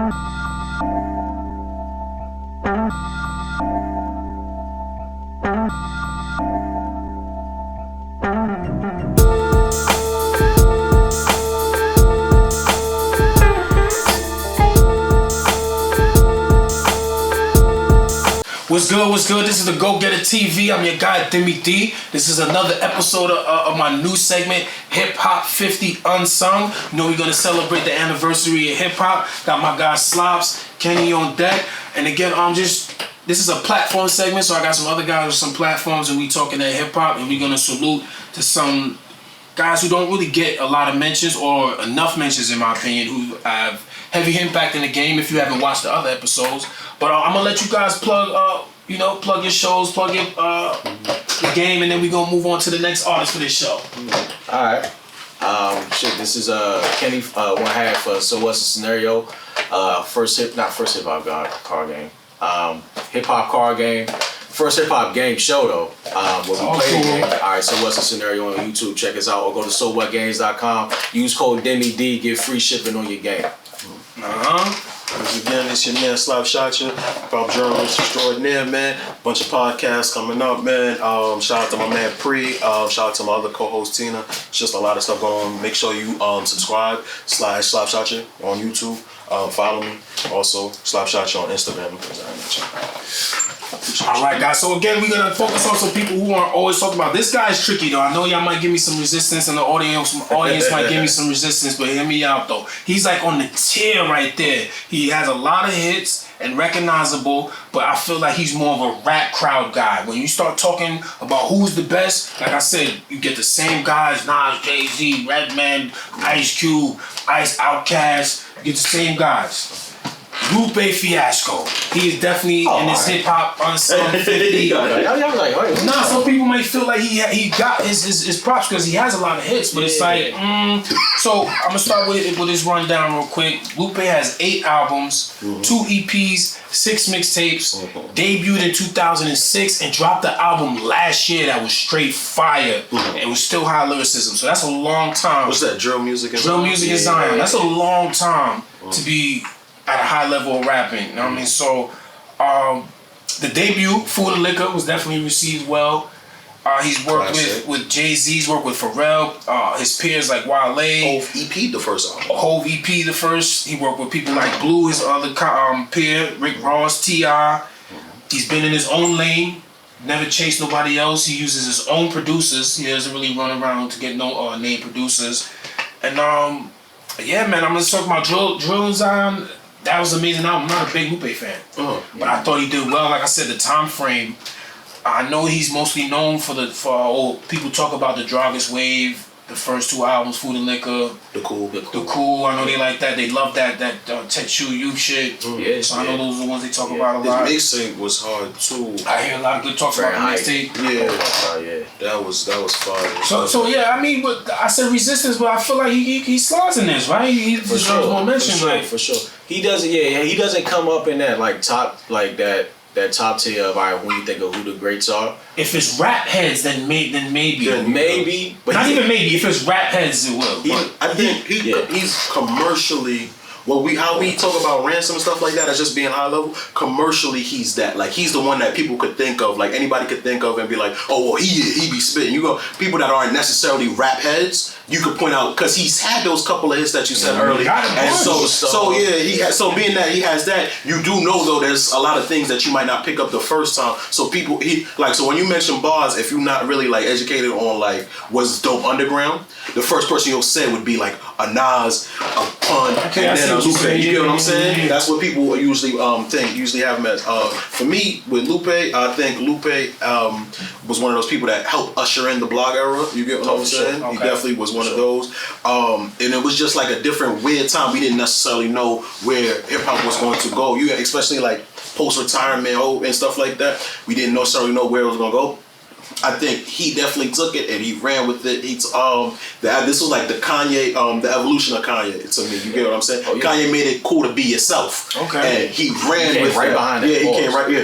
What's good, what's good? This is the Go Getter TV. I'm your guy, Demi D. This is another episode of my new segment, Hip Hop 50 Unsung. You know we're going to celebrate the anniversary of hip hop. Got my guy Slops, Kenny on deck. And again, this is a platform segment, so I got some other guys with some platforms and we talking at hip hop, and we're going to salute to some guys who don't really get a lot of mentions or enough mentions in my opinion, who have heavy impact in the game if you haven't watched the other episodes. But I'm gonna let you guys plug your shows, plug your game, and then we're gonna move on to the next artist for this show. Alright. This is Kenny, one half of So What's the Scenario? First hip hop card game. Hip hop card game. First hip hop game show though. Where we play the game. Alright, So What's the Scenario on YouTube? Check us out or go to SoWhatGames.com. Use code DemiD, get free shipping on your game. Once again, it's your man Slapshotcha, pop journalist extraordinaire, man. Bunch of podcasts coming up, man. Shout out to my man Pre. Shout out to my other co-host Tina. It's just a lot of stuff going on. Make sure you subscribe /Slapshotcha on YouTube. Follow me. Also Slapshotcha on Instagram. Alright guys, so again we're gonna focus on some people who aren't always talking about. This guy is tricky though. I know y'all might give me some resistance and the audience might give me some resistance, but hear me out though. He's like on the tier right there. He has a lot of hits and recognizable, but I feel like he's more of a rap crowd guy. When you start talking about who's the best, like I said, you get the same guys, Nas, Jay-Z, Redman, Ice Cube, Ice Outkast, you get the same guys. Lupe Fiasco. He is definitely in this hip hop unsung 50. Nah, some people might feel like he got his props because he has a lot of hits, but it's like, So I'm gonna start with this rundown real quick. Lupe has 8 albums, 2 EPs, 6 mixtapes, debuted in 2006 and dropped the album last year that was straight fire and was still high lyricism. So that's a long time. What's that? Drill Music in Zion. That's a long time to be at a high level of rapping, you know what I mean? So, the debut, Food and Liquor, was definitely received well. He's worked with Jay-Z, he's worked with Pharrell, his peers like Wale. Hove EP, the first album. Hove EP, the first. He worked with people like Blue, his other peer, Rick Ross, T.I. He's been in his own lane, never chased nobody else. He uses his own producers. He doesn't really run around to get no name producers. And yeah, man, I'm gonna talk about Drill and Zion. That was an amazing album. I'm not a big Lupe fan, but I thought he did well. Like I said, the time frame. I know he's mostly known for people talk about the Drogas Wave, the first 2 albums, Food and Liquor, the Cool. I know they like that. They love that Tetsu You shit. So I know those are the ones they talk about a lot. His mixtape was hard too. I hear a lot of good talk about the mixtape. That was fire. So yeah, I mean, but I said resistance, but I feel like he slides in this, right? He deserves more mention, for sure. He doesn't come up in that like top that top tier of when you think of who the greats are. If it's rap heads, then maybe. But not even maybe. If it's rap heads, it will. I think he's commercially. How we talk about Ransom and stuff like that as just being high level. Commercially, he's that. Like he's the one that people could think of. Like anybody could think of and be like, oh well, he be spitting. You go people that aren't necessarily rap heads. You could point out because he's had those couple of hits that you said earlier. And so being that he has that, you do know though there's a lot of things that you might not pick up the first time. So so when you mention bars, if you're not really like educated on like what's dope underground, the first person you'll say would be like a Nas, a Pun, and then a Lupe. You get what I'm saying? That's what people usually have him as. For me, with Lupe, I think Lupe was one of those people that helped usher in the blog era. You get what I'm saying? He definitely was one of those. And it was just like a different weird time. We didn't necessarily know where hip hop was going to go. Especially like post retirement and stuff like that. We didn't necessarily know where it was going to go. I think he definitely took it and he ran with it. This was like the Kanye, the evolution of Kanye to me. You get what I'm saying? Oh, yeah. Kanye made it cool to be yourself. Okay. And he ran with right that. behind it. Yeah, he came right. Yeah.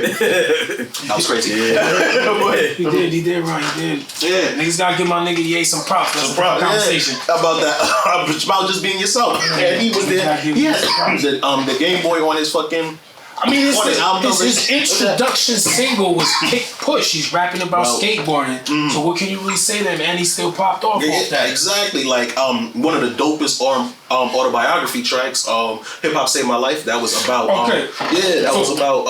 That was crazy. He did right. He did. Yeah. Niggas gotta give my nigga Ye some props. That's a conversation. About that, about just being yourself. And he was there. He had the Game Boy on his fucking. I mean, on his album his cover. introduction single was Kick Push. He's rapping about skateboarding. So what can you really say to him? And he still popped off Yeah, off that. exactly. Like one of the dopest autobiography tracks, Hip Hop Saved My Life. That was about that was about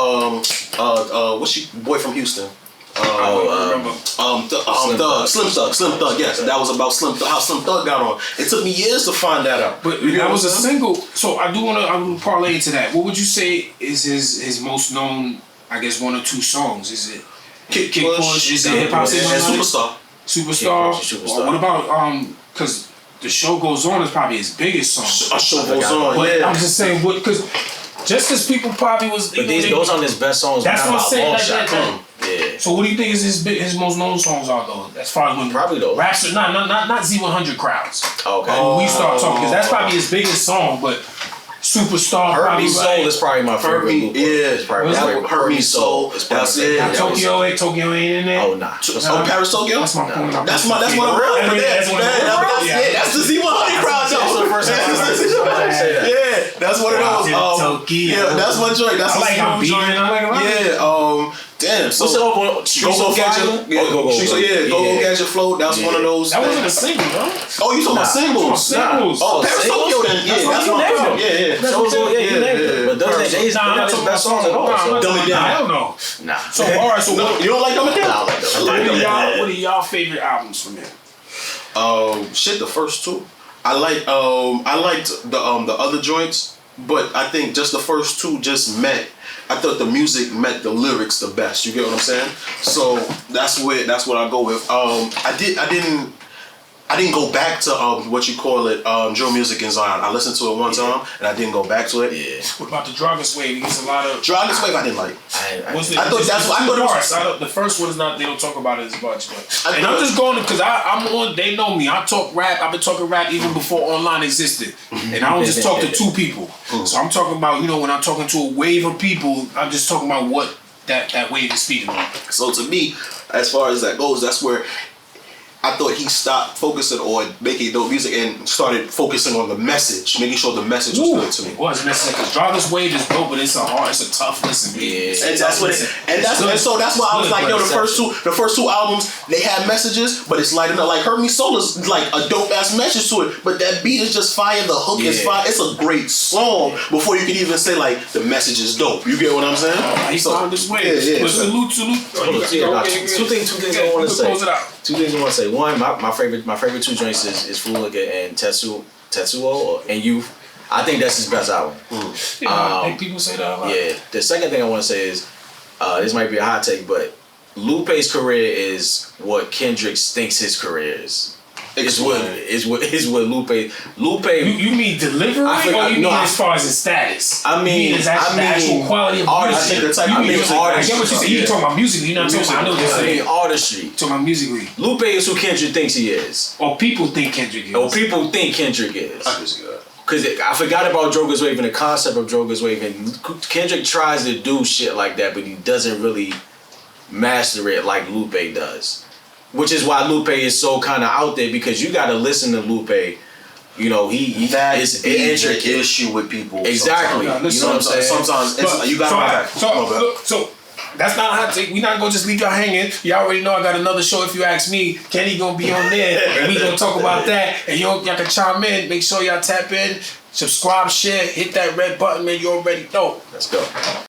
what's she boy from Houston? Slim Thug. Yes, that was about Slim Thug. How Slim Thug got on. It took me years to find that out. But that was a single. So I do want to parlay into that. What would you say is his most known? I guess 1 or 2 songs. Is it Kick Push? Is it Hip Hop Saved My Life? Superstar. Superstar. What about because The Show Goes On is probably his biggest song. A Show Goes On. But Yeah. I'm just saying what because just because people probably was. But those aren't his best songs. That's what I'm saying. Yeah. So what do you think is his most known songs are though? As far as when Probably those. raps, not Z100 crowds. Okay. When we start talking, because that's probably his biggest song, but Superstar Hurt probably Me Soul is probably my favorite. It's probably Hurt Me Soul. That's it. Tokyo ain't in there. Oh nah. Paris Tokyo. That's my point. That's one of them. That's the Z100 crowd though. That's the first time I say that. Yeah, that's one of those. Yeah, that's my joint. That's I like how beating. I like damn. So What's it over? Go Gadget. Go Gadget Flow. That's one of those. That wasn't a single, bro. Oh, you talking about singles? Singles. Oh, Paris Tokyo then. Yeah, that's one. Yeah. But those ain't not his best songs at all. Dumb It Down. Hell no. Nah. So alright, so You don't like Dumb It Down? Nah, I like Dumb It Down. what are y'all favorite albums from him? The first 2. I liked the other joints, but I think just the first 2 just met. I thought the music met the lyrics the best. You get what I'm saying? So that's what I go with. I didn't go back to what you call it, drill music in Zion. I listened to it one time and I didn't go back to it. Yeah. What about the Drogas Wave? He gets a lot of. Drogas Wave I didn't like. The first one is not. They don't talk about it as much. But I'm just going because I'm on. They know me. I talk rap. I've been talking rap even before online existed, and I don't just talk to 2 people. So I'm talking about when I'm talking to a wave of people, I'm just talking about what that wave is speaking on. So to me, as far as that goes, that's where I thought he stopped focusing on making dope music and started focusing on the message, making sure the message was good to me. It was necessary because Drogas Wave is dope, but it's a tough listen. Yeah. And that's why I was like, the first two albums, they had messages, but it's lighting up. Like Hurt Me Soul is like a dope ass message to it, but that beat is just fire. The hook is fire. It's a great song before you can even say like the message is dope. You get what I'm saying? He found his way. Yeah. But salute. Two things I want to say. Close it out. 2 things I want to say. One, my favorite 2 joints is Fuliga and Tetsuo and Youth. I think that's his best album. I think people say that a lot. Yeah. The second thing I want to say is, this might be a hot take, but Lupe's career is what Kendrick thinks his career is. Is what Lupe. You mean delivery, or you mean as far as his status? I mean, the actual quality of artistry. music. I mean, I get what you say. You talking about musically? You're not talking about. I know what you're saying. Artistry. Talking about musically. Lupe is who Kendrick thinks he is. Or people think Kendrick is. Because I forgot about Drogas Wave and the concept of Drogas Wave, and Kendrick tries to do shit like that, but he doesn't really master it like Lupe does. Which is why Lupe is so kind of out there, because you got to listen to Lupe. He is intricate. Issue with people. Exactly. Sometimes. You know what I'm saying? Sometimes you got to. So that's not a hot take. We're not gonna just leave y'all hanging. Y'all already know I got another show. If you ask me, Kenny gonna be on there, and we gonna talk about that. And y'all can chime in. Make sure y'all tap in, subscribe, share, hit that red button, man. You already know. Let's go.